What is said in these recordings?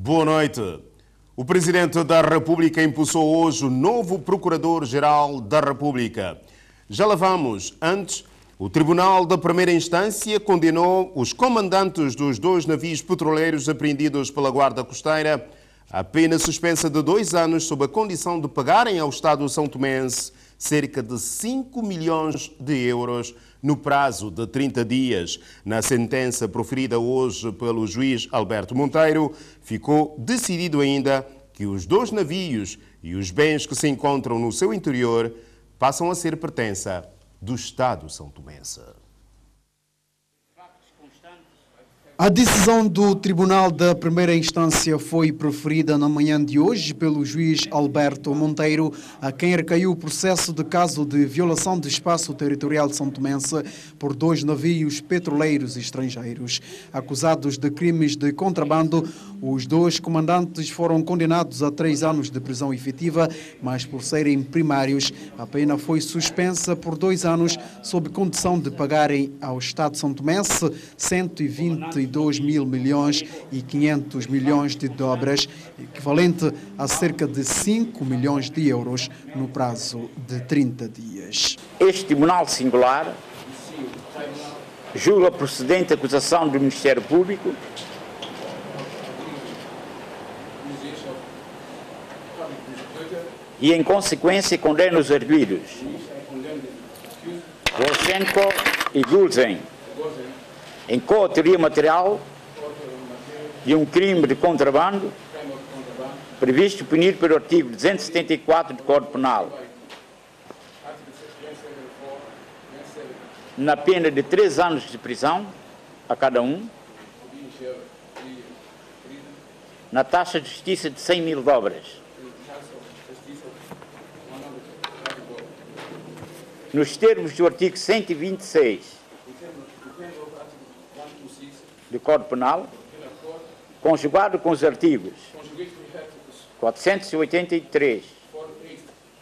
Boa noite. O Presidente da República impulsou hoje o novo Procurador-Geral da República. Já lá vamos. Antes, o Tribunal da Primeira Instância condenou os comandantes dos 2 navios petroleiros apreendidos pela Guarda Costeira a pena suspensa de 2 anos sob a condição de pagarem ao Estado são-tomense cerca de 5 milhões de euros no prazo de 30 dias. Na sentença proferida hoje pelo juiz Alberto Monteiro, ficou decidido ainda que os 2 navios e os bens que se encontram no seu interior passam a ser pertença do Estado são-tomense. A decisão do Tribunal da Primeira Instância foi proferida na manhã de hoje pelo juiz Alberto Monteiro, a quem recaiu o processo de caso de violação de espaço territorial são-tomense por 2 navios petroleiros estrangeiros. Acusados de crimes de contrabando, os 2 comandantes foram condenados a 3 anos de prisão efetiva, mas por serem primários, a pena foi suspensa por 2 anos sob condição de pagarem ao Estado são-tomense 122 mil milhões e 500 milhões de dobras, equivalente a cerca de 5 milhões de euros no prazo de 30 dias. Este Tribunal Singular julga procedente a acusação do Ministério Público e, em consequência, condena os arguidos Volchenko e Gulzen em coautoria material de um crime de contrabando previsto punido pelo artigo 274 do Código Penal, na pena de 3 anos de prisão a cada um, na taxa de justiça de 100 mil dobras, nos termos do artigo 126 do Código Penal, conjugado com os artigos 483,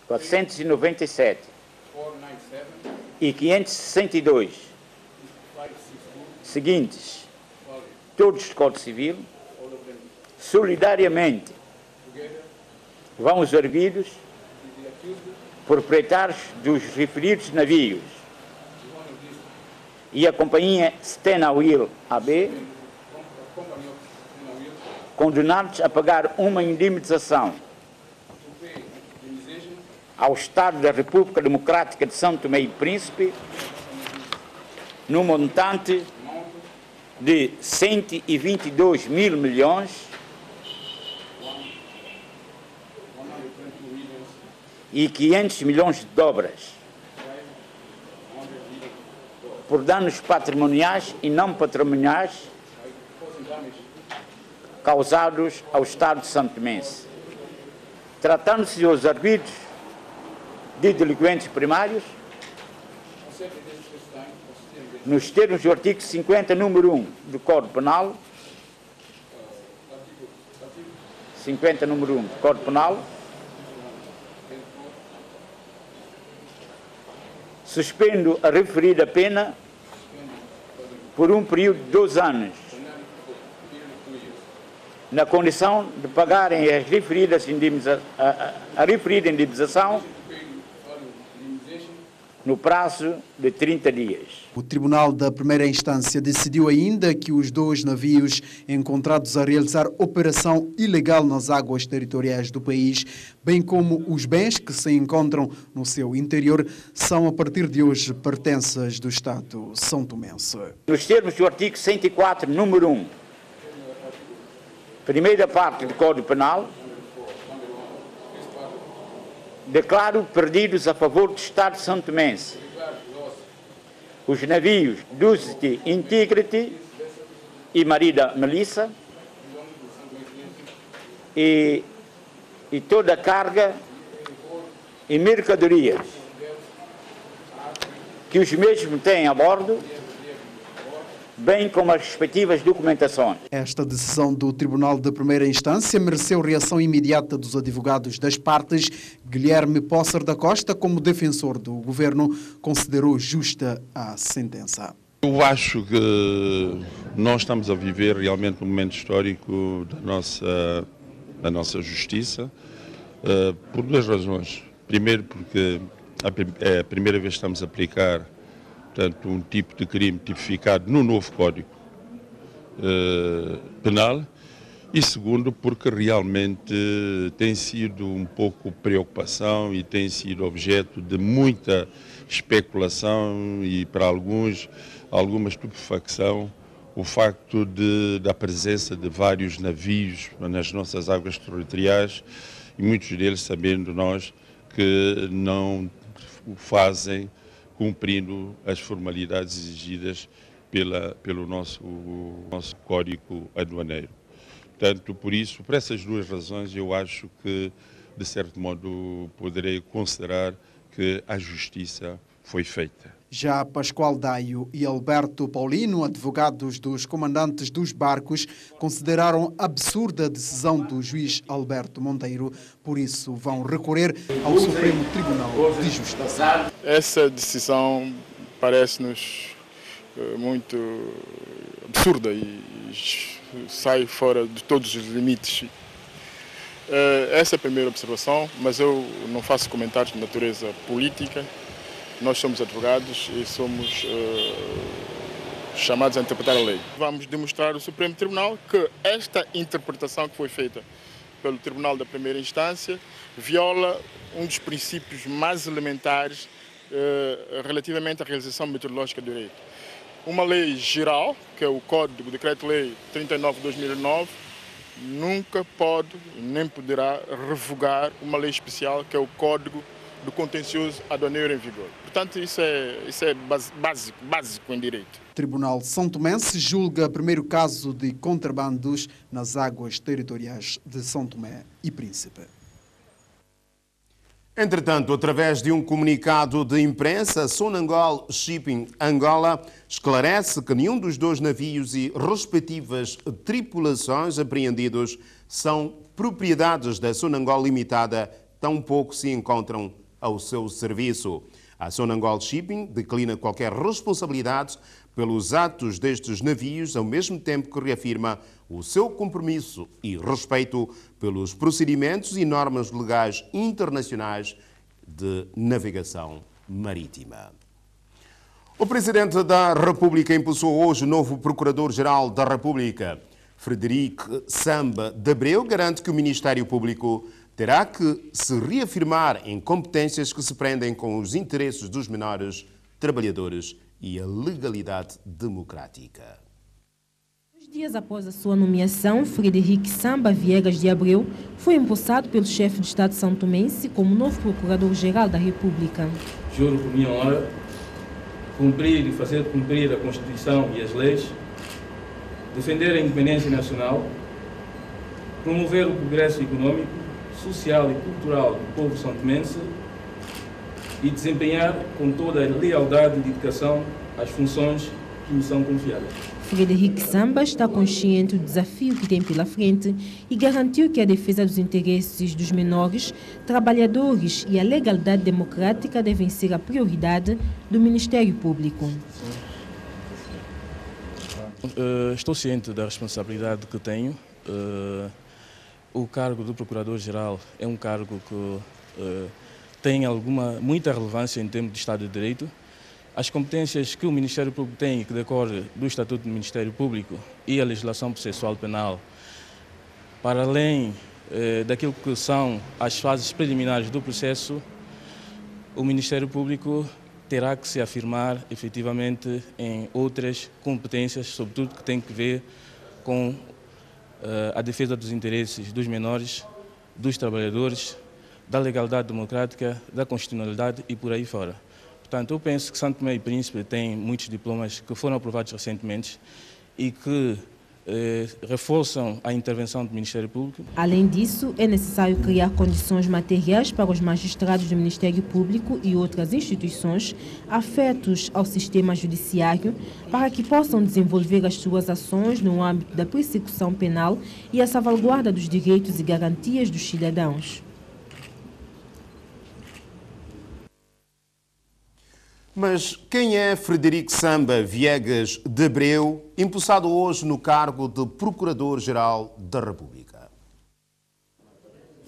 497 e 562 seguintes, todos do Código Civil, solidariamente vão os arguidos proprietários dos referidos navios e a companhia Stena Oil AB, condenados a pagar uma indemnização ao Estado da República Democrática de São Tomé e Príncipe no montante de 122 mil milhões e 500 milhões de dobras por danos patrimoniais e não patrimoniais causados ao Estado são-tomense. Tratando-se dos arguidos de delinquentes primários, nos termos do artigo 50, número 1 do Código Penal, 50, número 1 do Código Penal, suspendo a referida pena por um período de 2 anos, na condição de pagarem a referida indemnização no prazo de 30 dias. O Tribunal da Primeira Instância decidiu ainda que os 2 navios encontrados a realizar operação ilegal nas águas territoriais do país, bem como os bens que se encontram no seu interior, são a partir de hoje pertenças do Estado são-tomense. Nos termos do artigo 104, número 1, primeira parte do Código Penal, declaro perdidos a favor do Estado são-tomense os navios Dusty Integrity e Marida Melissa e toda a carga e mercadorias que os mesmos têm a bordo, bem como as respectivas documentações. Esta decisão do Tribunal de Primeira Instância mereceu reação imediata dos advogados das partes. Guilherme Pócer da Costa, como defensor do governo, considerou justa a sentença. Eu acho que nós estamos a viver realmente um momento histórico da nossa justiça, por duas razões. Primeiro, porque é a primeira vez que estamos a aplicar, portanto, um tipo de crime tipificado no novo Código Penal. E segundo, porque realmente tem sido um pouco preocupação e tem sido objeto de muita especulação e para alguns alguma estupefacção o facto da presença de vários navios nas nossas águas territoriais e muitos deles sabendo nós que não o fazem cumprindo as formalidades exigidas pelo nosso Código Aduaneiro. Portanto, por essas duas razões, eu acho que, de certo modo, poderei considerar que a justiça foi feita. Já Pascoal Daio e Alberto Paulino, advogados dos comandantes dos barcos, consideraram absurda a decisão do juiz Alberto Monteiro. Por isso, vão recorrer ao Supremo Tribunal de Justiça. Essa decisão parece-nos muito absurda e sai fora de todos os limites. Essa é a primeira observação, mas eu não faço comentários de natureza política. Nós somos advogados e somos chamados a interpretar a lei. Vamos demonstrar ao Supremo Tribunal que esta interpretação que foi feita pelo Tribunal da Primeira Instância viola um dos princípios mais elementares relativamente à realização metodológica do direito. Uma lei geral, que é o Código Decreto-Lei 39 de 2009, nunca pode nem poderá revogar uma lei especial, que é o Código do Contencioso Aduaneiro em vigor. Portanto, isso é básico em direito. O Tribunal São Tomense julga primeiro caso de contrabandos nas águas territoriais de São Tomé e Príncipe. Entretanto, através de um comunicado de imprensa, Sonangol Shipping Angola esclarece que nenhum dos dois navios e respectivas tripulações apreendidos são propriedades da Sonangol Limitada, tampouco se encontram ao seu serviço. A Sonangol Shipping declina qualquer responsabilidade pelos atos destes navios, ao mesmo tempo que reafirma o seu compromisso e respeito pelos procedimentos e normas legais internacionais de navegação marítima. O Presidente da República impulsou hoje o novo Procurador-Geral da República. Frederico Samba de Abreu garante que o Ministério Público terá que se reafirmar em competências que se prendem com os interesses dos menores trabalhadores e a legalidade democrática. Dias após a sua nomeação, Frederico Samba Viegas de Abreu foi empossado pelo chefe de Estado santomense como novo Procurador-Geral da República. Juro por minha honra cumprir e fazer cumprir a Constituição e as leis, defender a independência nacional, promover o progresso econômico, social e cultural do povo santomense e desempenhar com toda a lealdade e dedicação as funções que me são confiadas. Frederico Samba está consciente do desafio que tem pela frente e garantiu que a defesa dos interesses dos menores, trabalhadores e a legalidade democrática devem ser a prioridade do Ministério Público. Estou ciente da responsabilidade que tenho. O cargo do Procurador-Geral é um cargo que tem muita relevância em termos de Estado de Direito. As competências que o Ministério Público tem, que decorre do Estatuto do Ministério Público e a legislação processual penal, para além daquilo que são as fases preliminares do processo, o Ministério Público terá que se afirmar efetivamente em outras competências, sobretudo que tem que ver com a defesa dos interesses dos menores, dos trabalhadores, da legalidade democrática, da constitucionalidade e por aí fora. Portanto, eu penso que Santo Tomé e Príncipe tem muitos diplomas que foram aprovados recentemente e que reforçam a intervenção do Ministério Público. Além disso, é necessário criar condições materiais para os magistrados do Ministério Público e outras instituições afetos ao sistema judiciário para que possam desenvolver as suas ações no âmbito da persecução penal e a salvaguarda dos direitos e garantias dos cidadãos. Mas quem é Frederico Samba Viegas de Abreu, empossado hoje no cargo de Procurador-Geral da República?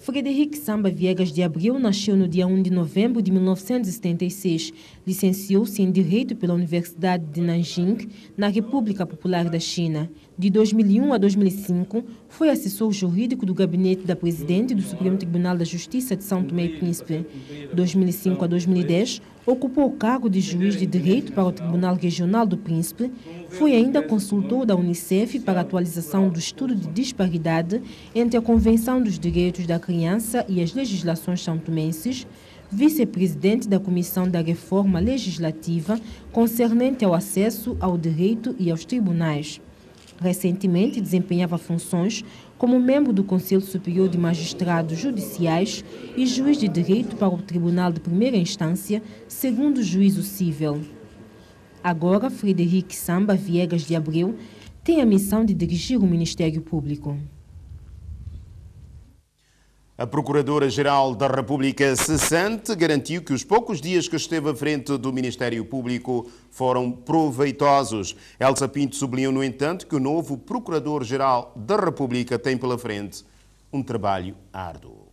Frederico Samba Viegas de Abreu nasceu no dia 1 de novembro de 1976. Licenciou-se em Direito pela Universidade de Nanjing, na República Popular da China. De 2001 a 2005, foi assessor jurídico do gabinete da Presidente do Supremo Tribunal da Justiça de São Tomé e Príncipe. De 2005 a 2010, ocupou o cargo de juiz de direito para o Tribunal Regional do Príncipe. Foi ainda consultor da Unicef para a atualização do estudo de disparidade entre a Convenção dos Direitos da Criança e as legislações são-tomenses, vice-presidente da Comissão da Reforma Legislativa concernente ao acesso ao direito e aos tribunais. Recentemente desempenhava funções como membro do Conselho Superior de Magistrados Judiciais e juiz de direito para o Tribunal de Primeira Instância, segundo juízo civil. Agora, Frederico Samba Viegas de Abreu tem a missão de dirigir o Ministério Público. A Procuradora-Geral da República cessante garantiu que os poucos dias que esteve à frente do Ministério Público foram proveitosos. Elsa Pinto sublinhou, no entanto, que o novo Procurador-Geral da República tem pela frente um trabalho árduo.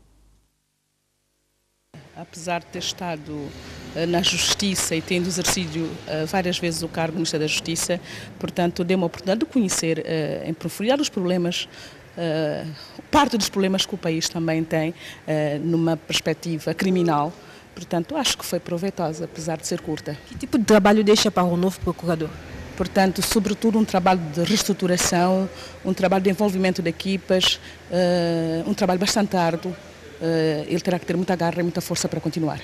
Apesar de ter estado na Justiça e tendo exercido várias vezes o cargo de Ministro da Justiça, portanto, deu-me a oportunidade de conhecer em profundidade os problemas, parte dos problemas que o país também tem numa perspectiva criminal. Portanto, acho que foi proveitosa, apesar de ser curta. Que tipo de trabalho deixa para o novo procurador? Portanto, sobretudo um trabalho de reestruturação, um trabalho de envolvimento de equipas, um trabalho bastante árduo. Ele terá que ter muita garra e muita força para continuar.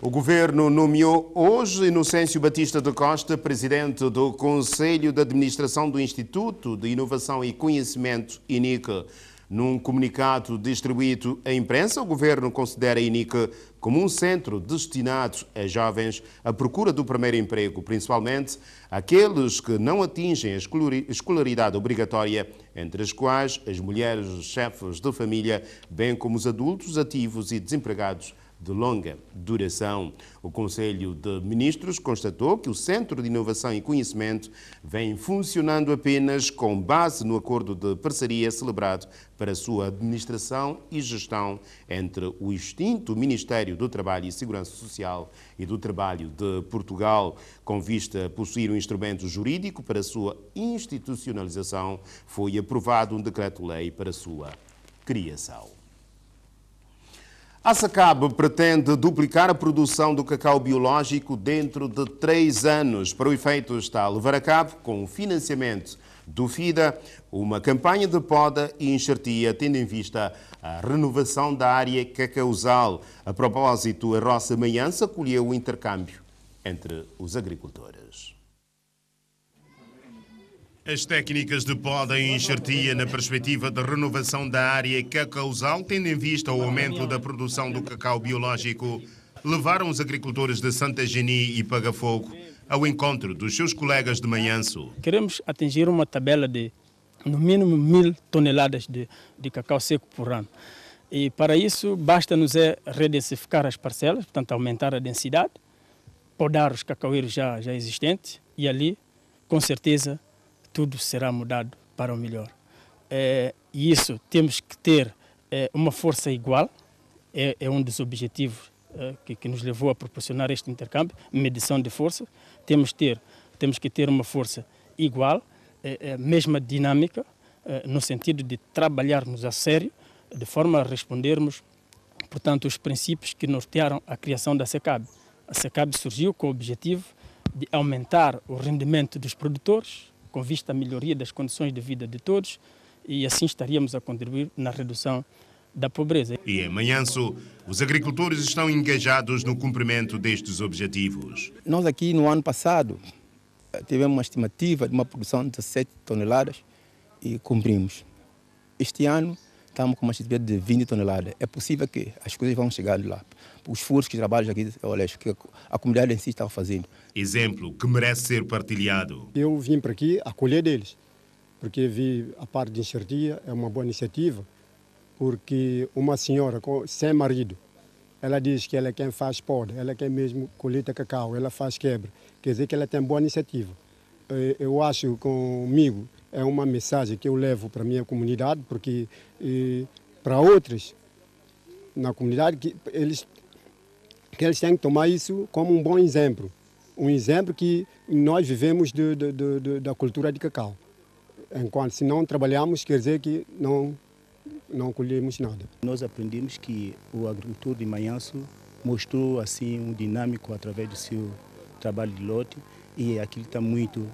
O Governo nomeou hoje Inocêncio Batista da Costa, presidente do Conselho de Administração do Instituto de Inovação e Conhecimento, INIC. Num comunicado distribuído à imprensa, o Governo considera a INIC como um centro destinado a jovens à procura do primeiro emprego, principalmente aqueles que não atingem a escolaridade obrigatória, entre as quais as mulheres chefes de família, bem como os adultos ativos e desempregados de longa duração. O Conselho de Ministros constatou que o Centro de Inovação e Conhecimento vem funcionando apenas com base no acordo de parceria celebrado para a sua administração e gestão entre o extinto Ministério do Trabalho e Segurança Social e do Trabalho de Portugal. Com vista a possuir um instrumento jurídico para a sua institucionalização, foi aprovado um decreto-lei para a sua criação. A SACAB pretende duplicar a produção do cacau biológico dentro de 3 anos. Para o efeito, está a levar a cabo, com o financiamento do FIDA, uma campanha de poda e enxertia, tendo em vista a renovação da área cacauzal. A propósito, a Roça Maiança acolheu o intercâmbio entre os agricultores. As técnicas de poda e enxertia na perspectiva de renovação da área cacauzal, tendo em vista o aumento da produção do cacau biológico, levaram os agricultores de Santa Geni e Pagafogo ao encontro dos seus colegas de Manhanço. Queremos atingir uma tabela de, no mínimo, 1000 toneladas de cacau seco por ano. E para isso, basta-nos redensificar as parcelas, portanto, aumentar a densidade, podar os cacaueiros já existentes e ali, com certeza, tudo será mudado para o melhor. E isso temos que ter uma força igual, é um dos objetivos que nos levou a proporcionar este intercâmbio, medição de força. Temos que ter uma força igual, mesma dinâmica, no sentido de trabalharmos a sério, de forma a respondermos, portanto, os princípios que nortearam a criação da SACAB. A SACAB surgiu com o objetivo de aumentar o rendimento dos produtores, com vista à melhoria das condições de vida de todos, e assim estaríamos a contribuir na redução da pobreza. E em Manhanço, os agricultores estão engajados no cumprimento destes objetivos. Nós aqui no ano passado tivemos uma estimativa de uma produção de 7 toneladas e cumprimos. Este ano estamos com uma estimativa de 20 toneladas. É possível que as coisas vão chegar lá. Os esforços que trabalham aqui, olha, que a comunidade em si está fazendo. Exemplo que merece ser partilhado. Eu vim para aqui acolher deles, porque vi a parte de enxertia, é uma boa iniciativa, porque uma senhora sem marido, ela diz que ela é quem faz poda, ela é quem mesmo colheita cacau, ela faz quebra. Quer dizer que ela tem boa iniciativa. Eu acho que comigo é uma mensagem que eu levo para a minha comunidade, porque para outras na comunidade que eles têm que tomar isso como um bom exemplo. Um exemplo que nós vivemos da cultura de cacau. Enquanto se não trabalhamos, quer dizer que não colhemos nada. Nós aprendemos que o agricultor de Manhanço mostrou assim um dinâmico através do seu trabalho de lote, e aquilo está muito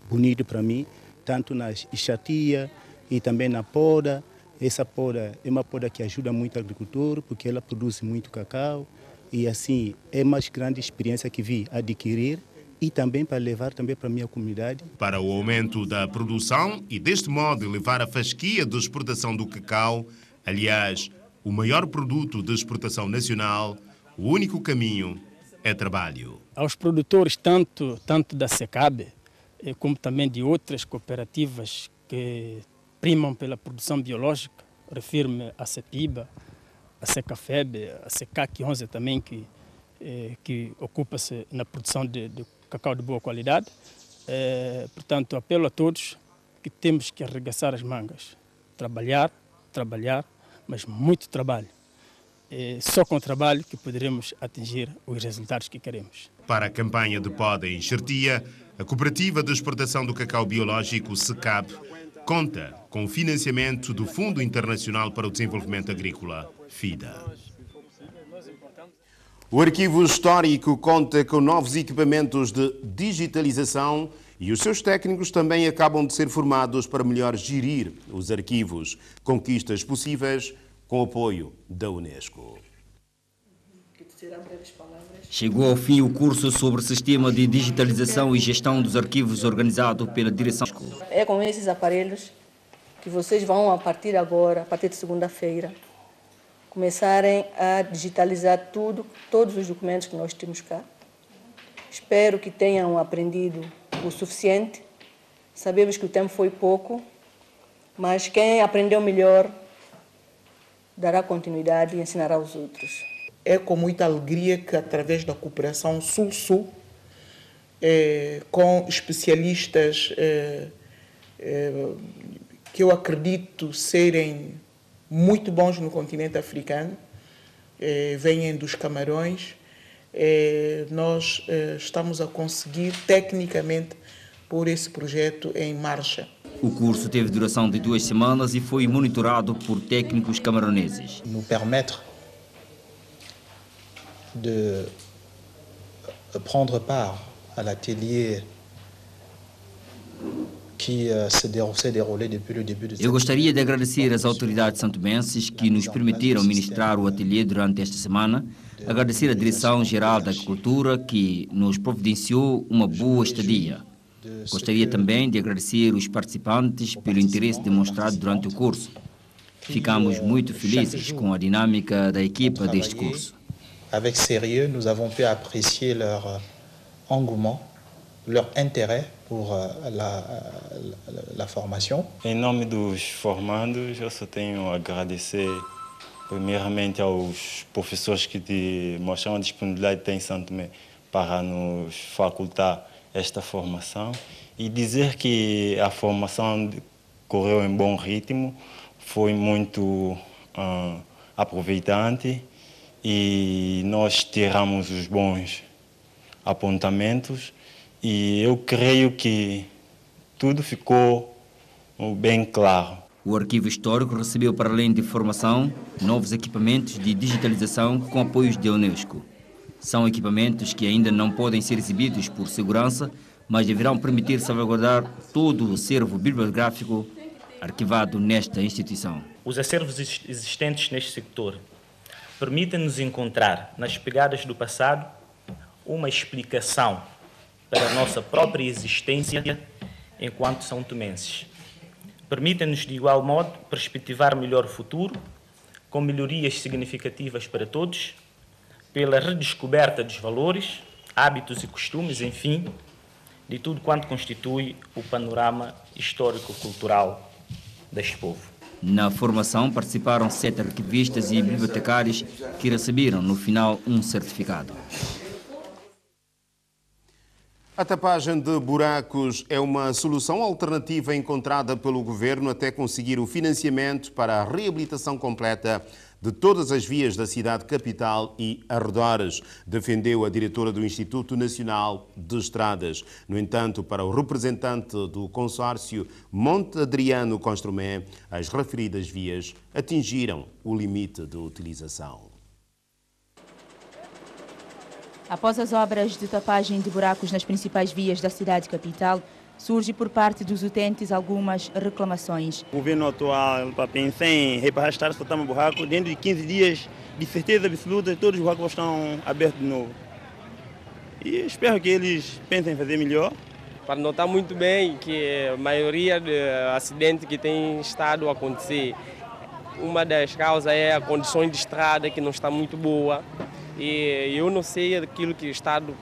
bonito para mim, tanto na enxatia e também na poda. Essa poda é uma poda que ajuda muito o agricultor, porque ela produz muito cacau, e assim é a mais grande experiência que vi adquirir, e também para levar também para a minha comunidade. Para o aumento da produção e deste modo levar a fasquia de exportação do cacau, aliás, o maior produto de exportação nacional, o único caminho é trabalho. Aos produtores, tanto da SECAB, como também de outras cooperativas que primam pela produção biológica, refiro-me a CEPIBA, a SECAFEB, a SECAC 11 também, que ocupa-se na produção de cacau de boa qualidade. Portanto, apelo a todos que temos que arregaçar as mangas, trabalhar, mas muito trabalho. Só com trabalho que poderemos atingir os resultados que queremos. Para a campanha de poda em enxertia, a Cooperativa de Exportação do Cacau Biológico, SECAB, conta com o financiamento do Fundo Internacional para o Desenvolvimento Agrícola, FIDA. O arquivo histórico conta com novos equipamentos de digitalização e os seus técnicos também acabam de ser formados para melhor gerir os arquivos. Conquistas possíveis com apoio da Unesco. Chegou ao fim o curso sobre sistema de digitalização e gestão dos arquivos organizado pela direção. É com esses aparelhos que vocês vão, a partir de agora, a partir de segunda-feira, começarem a digitalizar todos os documentos que nós temos cá. Espero que tenham aprendido o suficiente. Sabemos que o tempo foi pouco, mas quem aprendeu melhor dará continuidade e ensinará aos outros. É com muita alegria que, através da cooperação Sul-Sul, com especialistas que eu acredito serem muito bons no continente africano, vêm dos Camarões, nós estamos a conseguir tecnicamente pôr esse projeto em marcha. O curso teve duração de 2 semanas e foi monitorado por técnicos camaroneses. Nous permettre de prendre part à l'atelier qui s'est déroulé depuis le début de cette... Eu gostaria de agradecer às autoridades santomenses que nos permitiram ministrar o ateliê durante esta semana, agradecer à Direção-Geral da Agricultura que nos providenciou uma boa estadia. Gostaria também de agradecer os participantes pelo interesse demonstrado durante o curso. Ficamos muito felizes com a dinâmica da equipa deste curso. Avec sérieux, nous avons pu apprécier leur engouement, leur intérêt pour la formation. Em nome dos formandos, eu só tenho a agradecer primeiramente aos professores que mostraram a disponibilidade em Santo Tomé para nos facultar esta formação e dizer que a formação correu em bom ritmo, foi muito aproveitante e nós tiramos os bons apontamentos e eu creio que tudo ficou bem claro. O arquivo histórico recebeu, para além de formação, novos equipamentos de digitalização com apoios da Unesco. São equipamentos que ainda não podem ser exibidos por segurança, mas deverão permitir salvaguardar todo o acervo bibliográfico arquivado nesta instituição. Os acervos existentes neste sector permitem-nos encontrar nas pegadas do passado uma explicação para a nossa própria existência enquanto são tomenses. Permitem-nos, de igual modo, perspectivar melhor o futuro, com melhorias significativas para todos, pela redescoberta dos valores, hábitos e costumes, enfim, de tudo quanto constitui o panorama histórico-cultural deste povo. Na formação participaram 7 arquivistas e bibliotecários que receberam no final um certificado. A tapagem de buracos é uma solução alternativa encontrada pelo governo até conseguir o financiamento para a reabilitação completa de todas as vias da cidade capital e arredores, defendeu a diretora do Instituto Nacional de Estradas. No entanto, para o representante do consórcio Monte Adriano Construmé, as referidas vias atingiram o limite de utilização. Após as obras de tapagem de buracos nas principais vias da cidade capital, surge por parte dos utentes algumas reclamações. O governo atual pensa em reparar o buraco. Dentro de 15 dias, de certeza absoluta, todos os buracos estão abertos de novo. E espero que eles pensem em fazer melhor. Para notar muito bem que a maioria dos acidentes que tem estado a acontecer, uma das causas é a condição de estrada que não está muito boa. E eu não sei aquilo que o Estado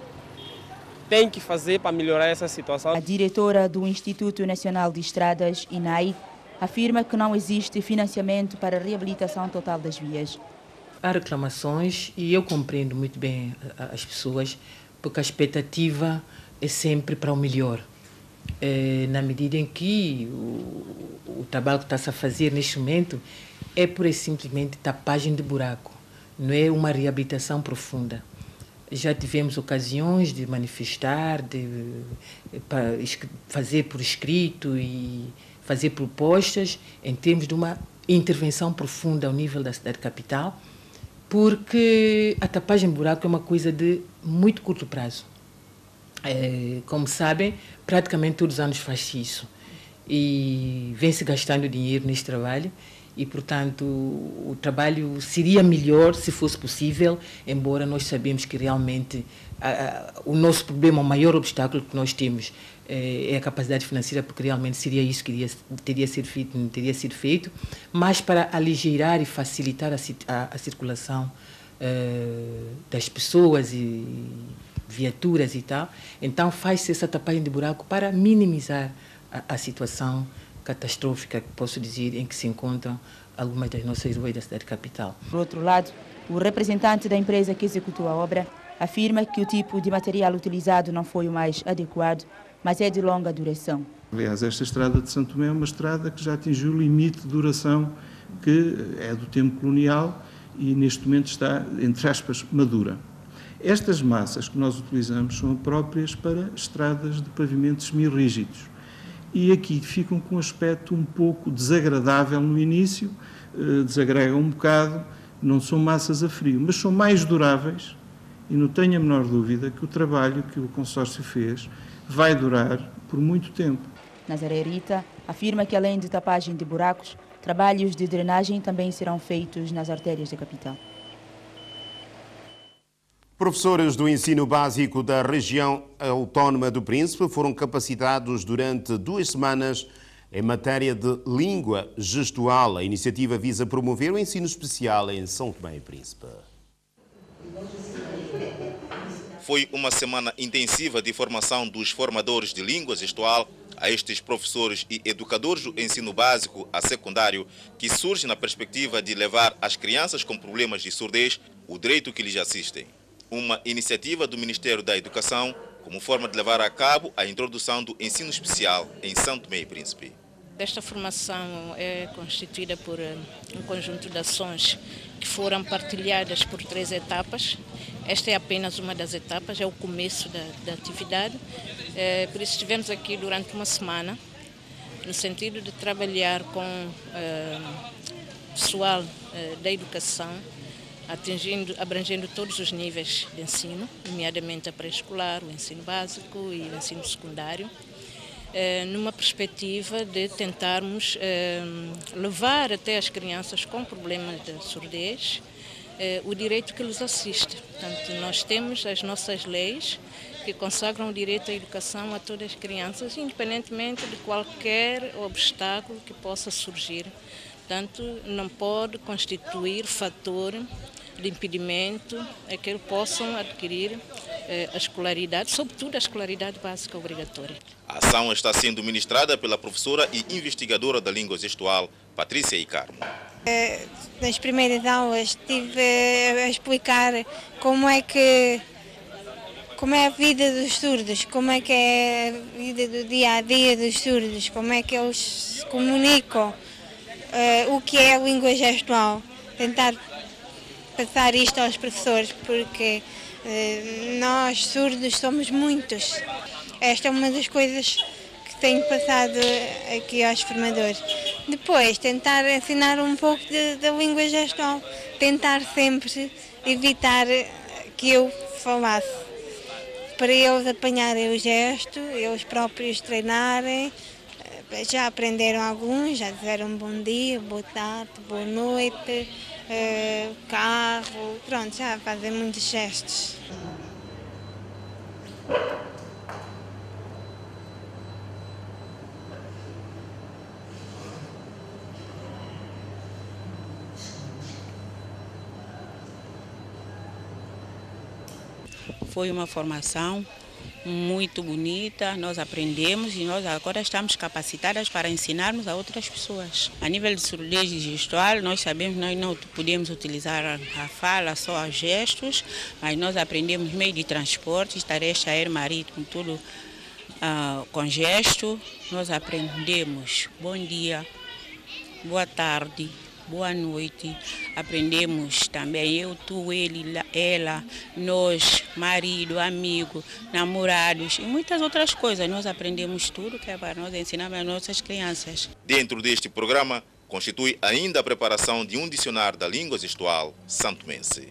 tem que fazer para melhorar essa situação. A diretora do Instituto Nacional de Estradas, INAI, afirma que não existe financiamento para a reabilitação total das vias. Há reclamações e eu compreendo muito bem as pessoas, porque a expectativa é sempre para o melhor. Na medida em que o trabalho que está-se a fazer neste momento é pura e simplesmente tapagem de buraco. Não é uma reabilitação profunda. Já tivemos ocasiões de manifestar, de fazer por escrito e fazer propostas em termos de uma intervenção profunda ao nível da cidade capital, porque a tapagem de buraco é uma coisa de muito curto prazo. Como sabem, praticamente todos os anos faz-se isso. E vem-se gastando dinheiro neste trabalho. E, portanto, o trabalho seria melhor se fosse possível, embora nós sabemos que realmente o nosso problema, o maior obstáculo que nós temos é a capacidade financeira, porque realmente seria isso que teria sido feito, mas para aligeirar e facilitar a circulação das pessoas e viaturas e tal, então faz-se essa tapagem de buraco para minimizar a situação catastrófica, que posso dizer, em que se encontram algumas das nossas ruas da cidade capital. Por outro lado, o representante da empresa que executou a obra afirma que o tipo de material utilizado não foi o mais adequado, mas é de longa duração. Aliás, esta estrada de Santo Tomé é uma estrada que já atingiu o limite de duração que é do tempo colonial e neste momento está, entre aspas, madura. Estas massas que nós utilizamos são próprias para estradas de pavimentos semi-rígidos. E aqui ficam com um aspecto um pouco desagradável no início, desagregam um bocado, não são massas a frio, mas são mais duráveis e não tenho a menor dúvida que o trabalho que o consórcio fez vai durar por muito tempo. Nazaré Rita afirma que, além de tapagem de buracos, trabalhos de drenagem também serão feitos nas artérias da capital. Professores do ensino básico da região autónoma do Príncipe foram capacitados durante 2 semanas em matéria de língua gestual. A iniciativa visa promover o ensino especial em São Tomé e Príncipe. Foi uma semana intensiva de formação dos formadores de língua gestual a estes professores e educadores do ensino básico a secundário, que surge na perspectiva de levar às crianças com problemas de surdez o direito que lhes assistem. Uma iniciativa do Ministério da Educação como forma de levar a cabo a introdução do ensino especial em São Tomé e Príncipe. Esta formação é constituída por um conjunto de ações que foram partilhadas por 3 etapas. Esta é apenas uma das etapas, é o começo da atividade. Por isso estivemos aqui durante uma semana, no sentido de trabalhar com pessoal da educação, abrangendo todos os níveis de ensino, nomeadamente a pré-escolar, o ensino básico e o ensino secundário, numa perspectiva de tentarmos levar até as crianças com problemas de surdez o direito que lhes assiste. Portanto, nós temos as nossas leis que consagram o direito à educação a todas as crianças, independentemente de qualquer obstáculo que possa surgir. Portanto, não pode constituir fator de impedimento a que eles possam adquirir a escolaridade, sobretudo a escolaridade básica obrigatória. A ação está sendo ministrada pela professora e investigadora da língua gestual, Patrícia Icarmo. Nas primeiras aulas estive a explicar como é a vida dos surdos, como é que é a vida do dia a dia dos surdos, como é que eles se comunicam, o que é a língua gestual. Tentar passar isto aos professores, porque nós surdos somos muitos. Esta é uma das coisas que tenho passado aqui aos formadores. Depois, tentar ensinar um pouco da língua gestual, tentar sempre evitar que eu falasse, para eles apanharem o gesto, eles próprios treinarem. Já aprenderam alguns, já disseram bom dia, boa tarde, boa noite, carro, pronto, já fazem muitos gestos. Foi uma formação muito bonita, nós aprendemos e nós agora estamos capacitadas para ensinarmos a outras pessoas. A nível de surdez gestual, nós sabemos que nós não podemos utilizar a fala, só os gestos, mas nós aprendemos meio de transporte, tarefa aérea, marítimo, tudo com gesto. Nós aprendemos bom dia, boa tarde, boa noite. Aprendemos também eu, tu, ele, ela, nós, marido, amigo, namorados e muitas outras coisas. Nós aprendemos tudo que é para nós ensinar às nossas crianças. Dentro deste programa, constitui ainda a preparação de um dicionário da língua gestual santomense.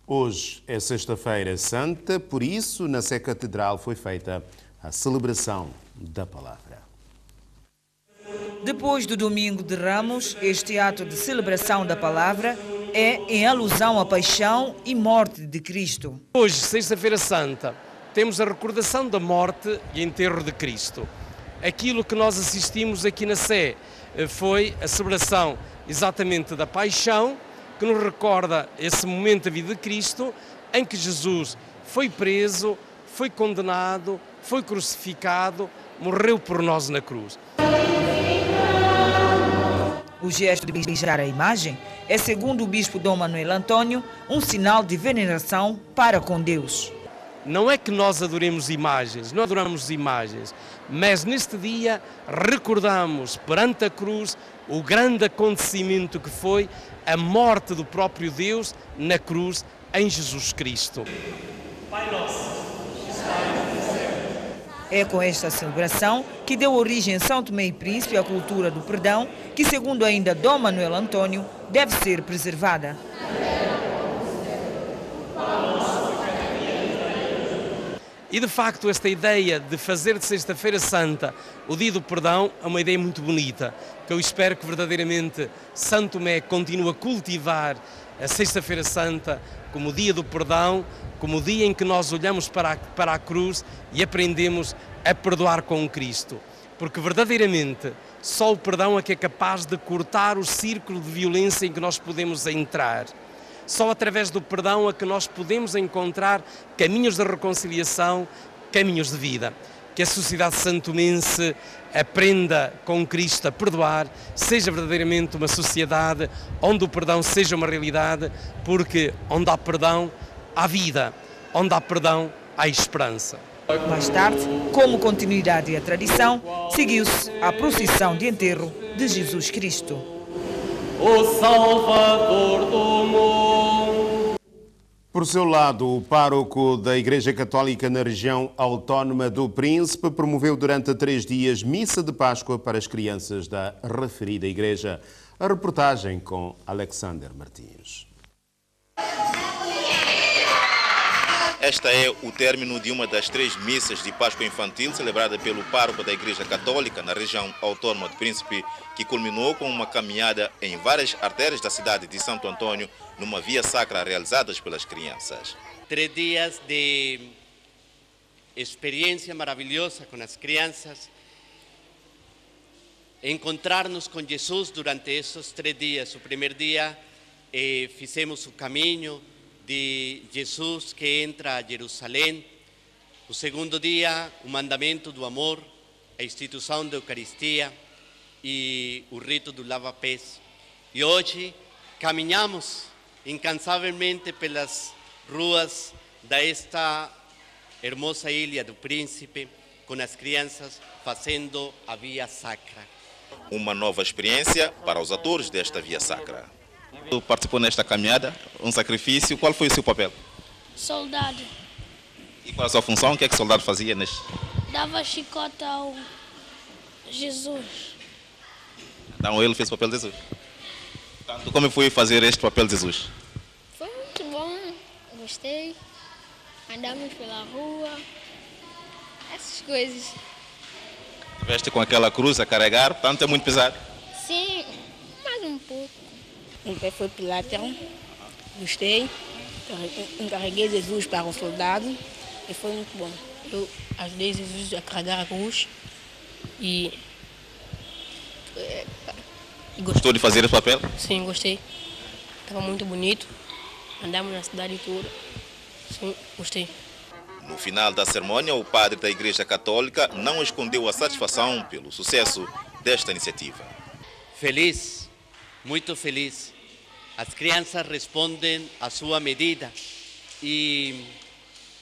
Hoje é sexta-feira santa, por isso na Sé Catedral foi feita a celebração da palavra. Depois do Domingo de Ramos, este ato de celebração da palavra é em alusão à paixão e morte de Cristo. Hoje, sexta-feira santa, temos a recordação da morte e enterro de Cristo. Aquilo que nós assistimos aqui na Sé foi a celebração exatamente da paixão, que nos recorda esse momento da vida de Cristo, em que Jesus foi preso, foi condenado, foi crucificado, morreu por nós na cruz. O gesto de beijar a imagem é, segundo o bispo Dom Manuel Antônio, um sinal de veneração para com Deus. Não é que nós adoremos imagens, não adoramos imagens, mas neste dia recordamos perante a cruz o grande acontecimento que foi a morte do próprio Deus na cruz em Jesus Cristo. Pai nosso. É com esta celebração que deu origem em São Tomé e Príncipe à cultura do perdão, que, segundo ainda Dom Manuel Antônio, deve ser preservada. E de facto esta ideia de fazer de Sexta-feira Santa o dia do perdão é uma ideia muito bonita, que eu espero que verdadeiramente São Tomé continue a cultivar a Sexta-feira Santa como o dia do perdão, como o dia em que nós olhamos para a cruz e aprendemos a perdoar com Cristo. Porque verdadeiramente só o perdão é que é capaz de cortar o círculo de violência em que nós podemos entrar. Só através do perdão é que nós podemos encontrar caminhos de reconciliação, caminhos de vida. Que a sociedade santomense aprenda com Cristo a perdoar, seja verdadeiramente uma sociedade onde o perdão seja uma realidade, porque onde há perdão, há vida, onde há perdão, há esperança. Mais tarde, como continuidade à tradição, seguiu-se a procissão de enterro de Jesus Cristo. O Salvador do mundo. Por seu lado, o pároco da Igreja Católica na região autónoma do Príncipe promoveu durante 3 dias missa de Páscoa para as crianças da referida igreja. A reportagem com Alexander Martins. Esta é o término de uma das 3 missas de Páscoa infantil celebrada pelo pároco da Igreja Católica na região autónoma do Príncipe, que culminou com uma caminhada em várias artérias da cidade de Santo Antônio, numa via sacra realizada pelas crianças. 3 dias de experiência maravilhosa com as crianças, encontrar-nos com Jesus durante esses 3 dias. O primeiro dia fizemos o caminho de Jesus que entra a Jerusalém, o segundo dia, o mandamento do amor, a instituição da Eucaristia e o rito do lava-pés. E hoje caminhamos incansavelmente pelas ruas desta hermosa ilha do Príncipe, com as crianças fazendo a Via Sacra. Uma nova experiência para os atores desta Via Sacra. Participou nesta caminhada, um sacrifício. Qual foi o seu papel? Soldado. E qual a sua função? O que é que o soldado fazia neste? Dava chicota ao Jesus. Então ele fez o papel de Jesus. Então, como foi fazer este papel de Jesus? Foi muito bom, gostei. Andamos pela rua, essas coisas. Estiveste com aquela cruz a carregar, portanto é muito pesado. Sim, mais um pouco. Então foi Pilatão, gostei, encarreguei Jesus para o soldado e foi muito bom. Eu ajudei Jesus a carregar a cruz e gostou de fazer esse papel? Sim, gostei. Estava muito bonito, andamos na cidade toda. Sim, gostei. No final da cerimônia, o padre da Igreja Católica não escondeu a satisfação pelo sucesso desta iniciativa. Feliz, muito feliz. As crianças respondem à sua medida e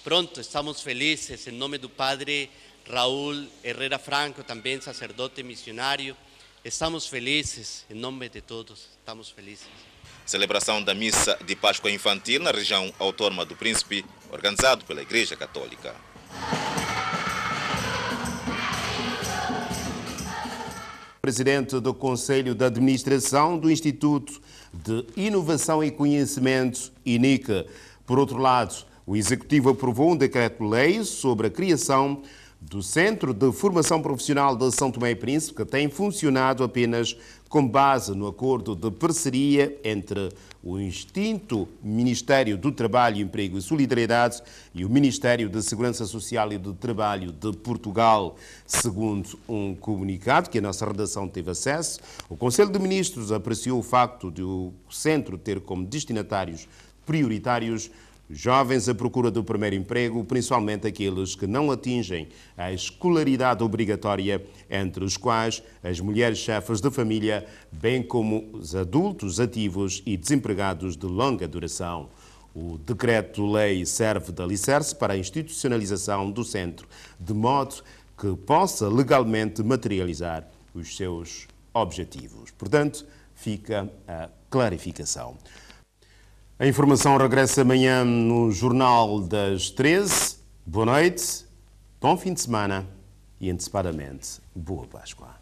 pronto, estamos felizes em nome do padre Raul Herrera Franco, também sacerdote missionário. Estamos felizes em nome de todos, estamos felizes. Celebração da missa de Páscoa infantil na região autônoma do Príncipe, organizado pela Igreja Católica. Presidente do Conselho de Administração do Instituto de Inovação e Conhecimento, INIC. Por outro lado, o Executivo aprovou um decreto-lei sobre a criação do Centro de Formação Profissional de São Tomé e Príncipe, que tem funcionado apenas com base no acordo de parceria entre o extinto Ministério do Trabalho, Emprego e Solidariedade e o Ministério da Segurança Social e do Trabalho de Portugal. Segundo um comunicado que a nossa redação teve acesso, o Conselho de Ministros apreciou o facto de o centro ter como destinatários prioritários jovens à procura do primeiro emprego, principalmente aqueles que não atingem a escolaridade obrigatória, entre os quais as mulheres chefes de família, bem como os adultos ativos e desempregados de longa duração. O decreto-lei serve de alicerce para a institucionalização do centro, de modo que possa legalmente materializar os seus objetivos. Portanto, fica a clarificação. A informação regressa amanhã no Jornal das 13. Boa noite, bom fim de semana e, antecipadamente, boa Páscoa.